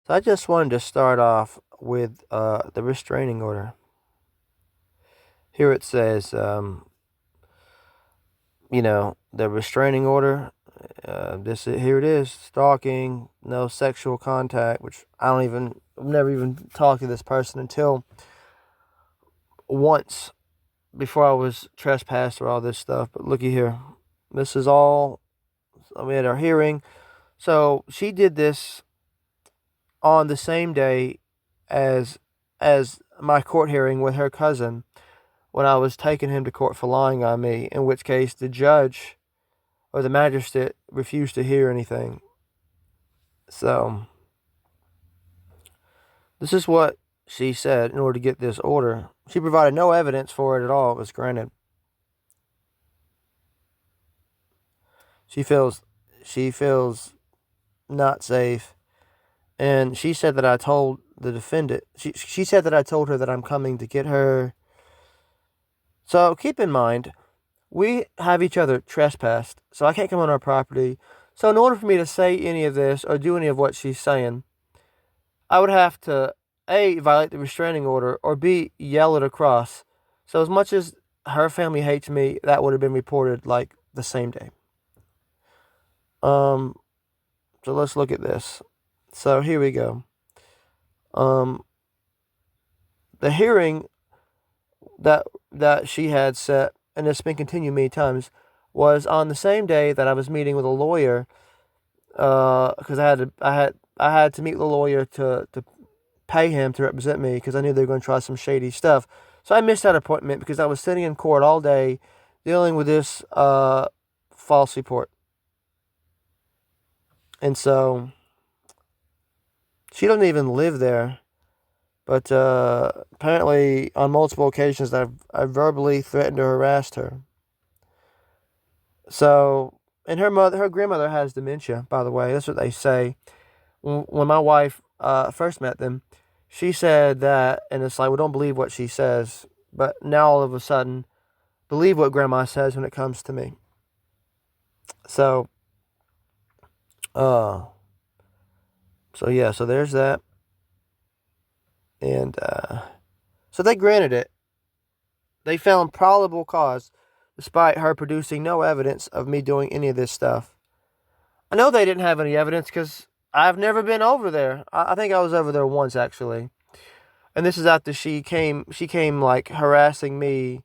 So I just wanted to start off with the restraining order. Here it says, the restraining order. Here it is: stalking, no sexual contact. Which I've never even talked to this person until once before I was trespassed or all this stuff. But looky here, this is all. We had our hearing, so she did this on the same day as as my court hearing with her cousin when I was taking him to court for lying on me, in which case the judge or the magistrate refused to hear anything. So, this is what she said in order to get this order. She provided no evidence for it at all. It was granted. She feels not safe, and she said that I told the defendant. She said that I told her that I'm coming to get her. So keep in mind, we have each other trespassed, so I can't come on our property. So in order for me to say any of this or do any of what she's saying, I would have to A, violate the restraining order, or B, yell it across. So as much as her family hates me, that would have been reported like the same day. Um, so let's look at this. So here we go. The hearing that she had set, and it's been continued many times, was on the same day that I was meeting with a lawyer. Because I had to meet with a lawyer to pay him to represent me because I knew they were going to try some shady stuff. So I missed that appointment because I was sitting in court all day dealing with this false report. And so she doesn't even live there. But apparently, on multiple occasions, I verbally threatened or harassed her. So, and her grandmother has dementia. By the way, that's what they say. When my wife first met them, she said that, and it's like, we don't believe what she says, but now all of a sudden, believe what Grandma says when it comes to me. So, uh, so there's that, and so they granted it. They found probable cause, despite her producing no evidence of me doing any of this stuff. I know they didn't have any evidence because I've never been over there. I think I was over there once actually, and this is after she came. She came like harassing me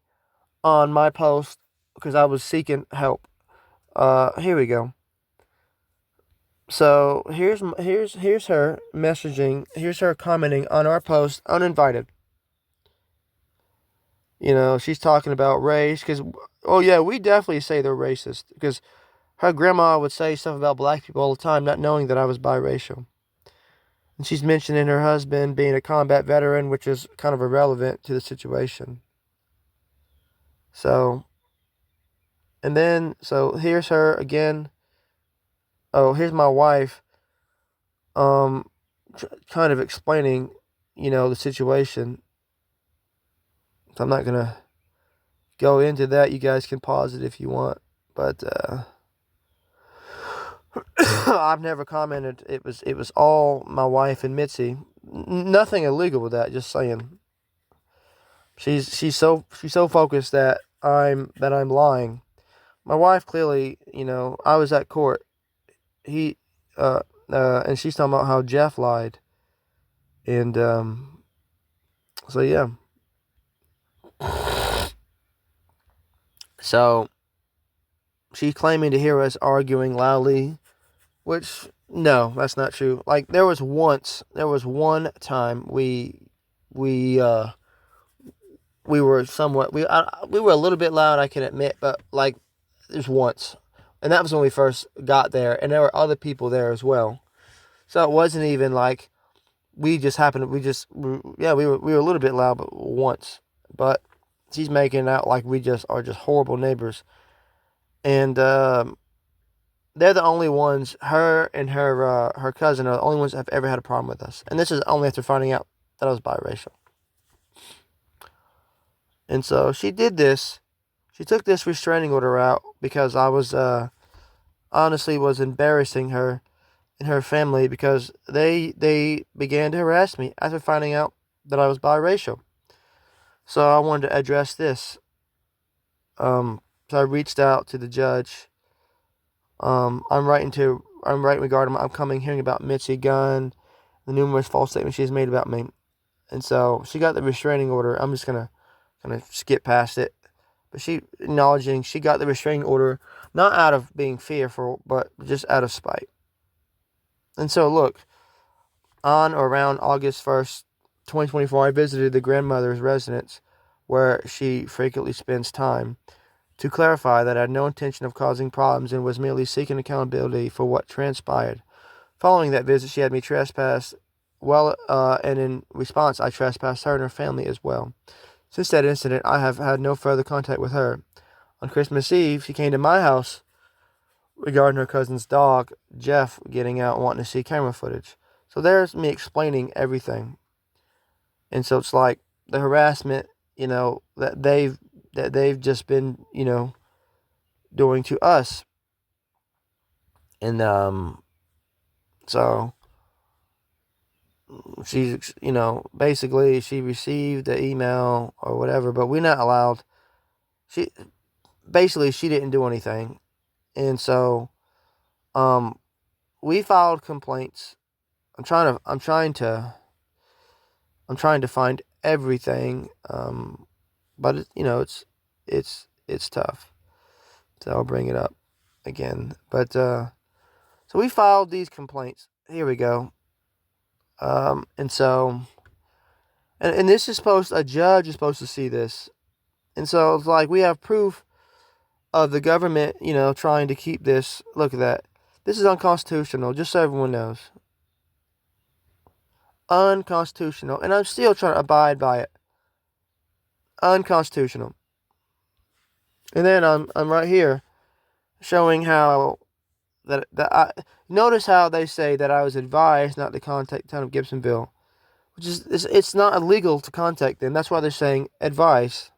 on my post because I was seeking help. Here we go. So here's her messaging. Here's her commenting on our post, uninvited. She's talking about race because, oh yeah, we definitely say they're racist because her grandma would say stuff about black people all the time, not knowing that I was biracial. And she's mentioning her husband being a combat veteran, which is kind of irrelevant to the situation. So, and then, so here's her again. Oh, here's my wife, um, kind of explaining, the situation. So I'm not gonna go into that. You guys can pause it if you want, but I've never commented. It was all my wife and Mitzi. Nothing illegal with that. Just saying. She's so focused that I'm lying. My wife clearly, I was at court. He and she's talking about how Jeff lied, and so yeah. So she's claiming to hear us arguing loudly, which no, that's not true. Like there was one time we were somewhat we were a little bit loud, I can admit, but like there's once, and that was when we first got there, and there were other people there as well. So it wasn't even like we just happened. Yeah, we were a little bit loud, but once. But she's making out like we just are just horrible neighbors, and they're the only ones. Her and her cousin are the only ones that have ever had a problem with us, and this is only after finding out that I was biracial. And so she did this. She took this restraining order out because I was honestly was embarrassing her and her family because they began to harass me after finding out that I was biracial. So I wanted to address this. So I reached out to the judge. I'm writing regarding my upcoming hearing about Mitzi Gunn, the numerous false statements she has made about me. And so she got the restraining order. I'm just gonna skip past it. But she acknowledging she got the restraining order not out of being fearful, but just out of spite. And so look, on or around August 1st, 2024, I visited the grandmother's residence where she frequently spends time to clarify that I had no intention of causing problems and was merely seeking accountability for what transpired. Following that visit, she had me trespass, and in response, I trespassed her and her family as well. Since that incident, I have had no further contact with her. On Christmas Eve, she came to my house regarding her cousin's dog, Jeff, getting out and wanting to see camera footage. So there's me explaining everything. And so it's like the harassment, that they've just been, doing to us. And so she's, basically she received the email or whatever, but we're not allowed. She didn't do anything. And so we filed complaints. I'm trying to find everything, but it's tough. So I'll bring it up again. But so we filed these complaints. Here we go. And so, and this is a judge is supposed to see this, and so it's like we have proof of the government, trying to keep this. Look at that. This is unconstitutional. Just so everyone knows. Unconstitutional, and I'm still trying to abide by it. Unconstitutional. And then I'm right here, showing how that I notice how they say that I was advised not to contact the town of Gibsonville, which is it's not illegal to contact them. That's why they're saying advice.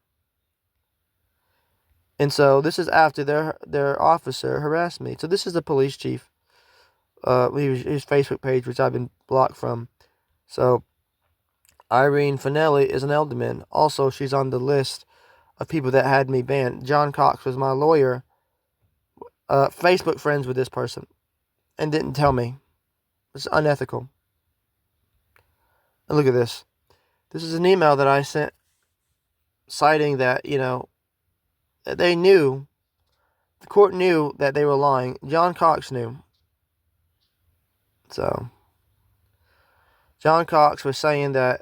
And so this is after their officer harassed me. So this is the police chief. His Facebook page, which I've been blocked from. So Irene Finelli is an alderman. Also, she's on the list of people that had me banned. John Cox was my lawyer. Facebook friends with this person, and didn't tell me. It's unethical. And look at this. This is an email that I sent citing that, that they knew, the court knew that they were lying. John Cox knew. So John Cox was saying that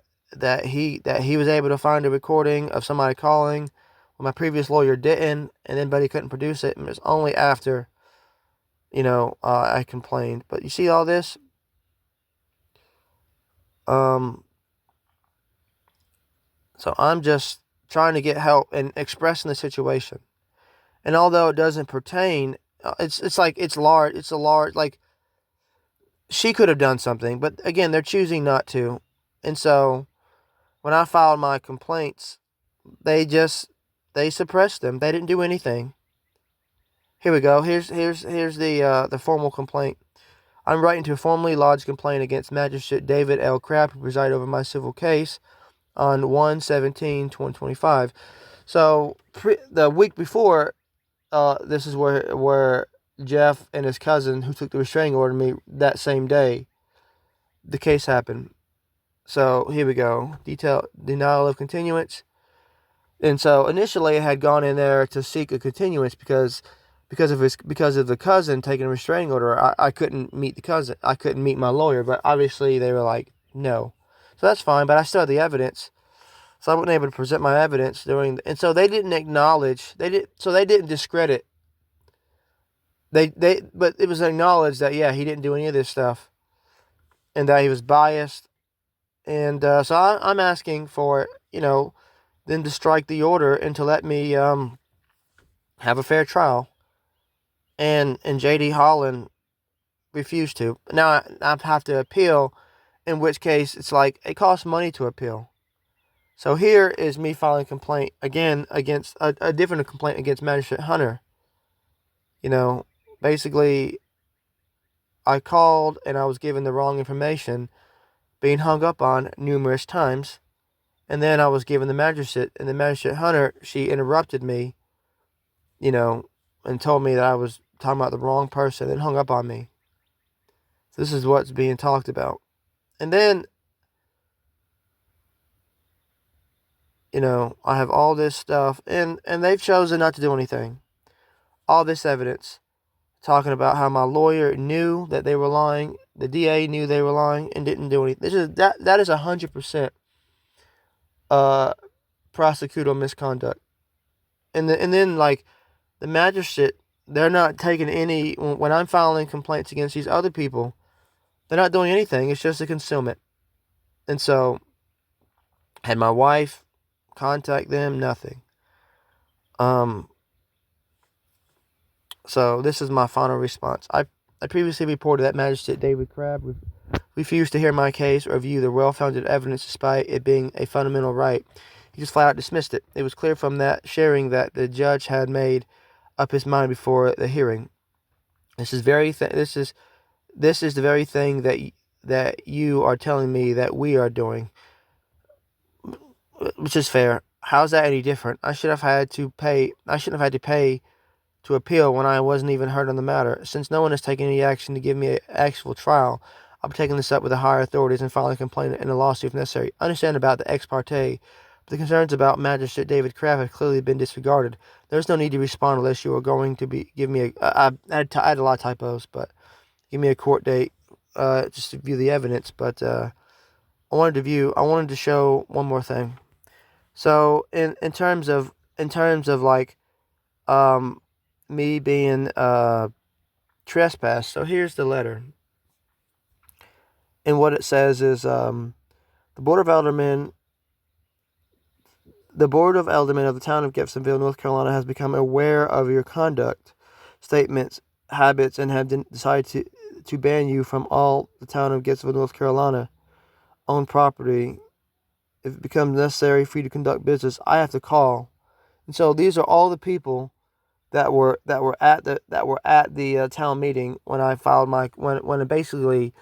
he was able to find a recording of somebody calling when my previous lawyer didn't, but he couldn't produce it. And it was only after, I complained. But you see all this? So I'm just trying to get help and expressing the situation. And although it doesn't pertain, it's like it's a large, like, she could have done something, but again, they're choosing not to. And so when I filed my complaints, they suppressed them. They didn't do anything. Here we go. Here's the formal complaint. I'm writing to formally lodge complaint against Magistrate David L. Crabb, who presided over my civil case on 1/17/2025. So the week before, this is where Jeff and his cousin, who took the restraining order on me that same day, the case happened. So here we go. Denial of continuance. And so initially I had gone in there to seek a continuance because of the cousin taking a restraining order. I couldn't meet the cousin. I couldn't meet my lawyer, but obviously they were like, no. So that's fine, but I still had the evidence. So I wasn't able to present my evidence and so they didn't acknowledge, they didn't discredit. But it was acknowledged that, yeah, he didn't do any of this stuff and that he was biased. And so I'm asking for, them to strike the order and to let me have a fair trial. And J.D. Holland refused to. Now I have to appeal, in which case it's like it costs money to appeal. So here is me filing a complaint again against a different complaint against Magistrate Hunter. Basically I called and I was given the wrong information, being hung up on numerous times. And then I was given the magistrate, and the magistrate Hunter, she interrupted me, and told me that I was talking about the wrong person, and hung up on me. So this is what's being talked about. And then, I have all this stuff, and they've chosen not to do anything. All this evidence talking about how my lawyer knew that they were lying, the DA knew they were lying, and didn't do anything. That is 100% prosecutorial misconduct. And then like the magistrate, they're not taking any, when I'm filing complaints against these other people, they're not doing anything. It's just a concealment. And so, had my wife contact them, nothing. So this is my final response. I previously reported that Magistrate David Crabb refused to hear my case or review the well-founded evidence despite it being a fundamental right. He just flat out dismissed it. It was clear from that sharing that the judge had made up his mind before the hearing. This is the very thing that you are telling me that we are doing, which is fair. How's that any different? I shouldn't have had to pay to appeal when I wasn't even heard on the matter. Since no one has taken any action to give me an actual trial, I'll be taking this up with the higher authorities and filing a complaint in a lawsuit if necessary. I understand about the ex parte, but the concerns about Magistrate David Crabb have clearly been disregarded. There's no need to respond unless you are going to give me I had a lot of typos, but give me a court date just to view the evidence. But I wanted to show one more thing. So in terms of like me being trespassed. So here's the letter. And what it says is the Board of Aldermen of the town of Gibsonville, North Carolina, has become aware of your conduct, statements, habits, and have decided to ban you from all the town of Gibsonville, North Carolina owned property. If it becomes necessary for you to conduct business, I have to call. And so these are all the people that were at the town meeting when I filed when basically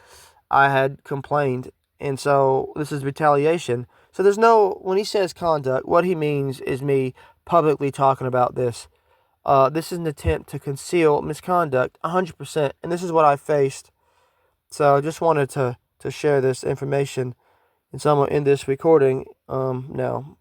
I had complained. And so this is retaliation. So when he says conduct, what he means is me publicly talking about this. This is an attempt to conceal misconduct 100%, and this is what I faced. So I just wanted to share this information in this recording now.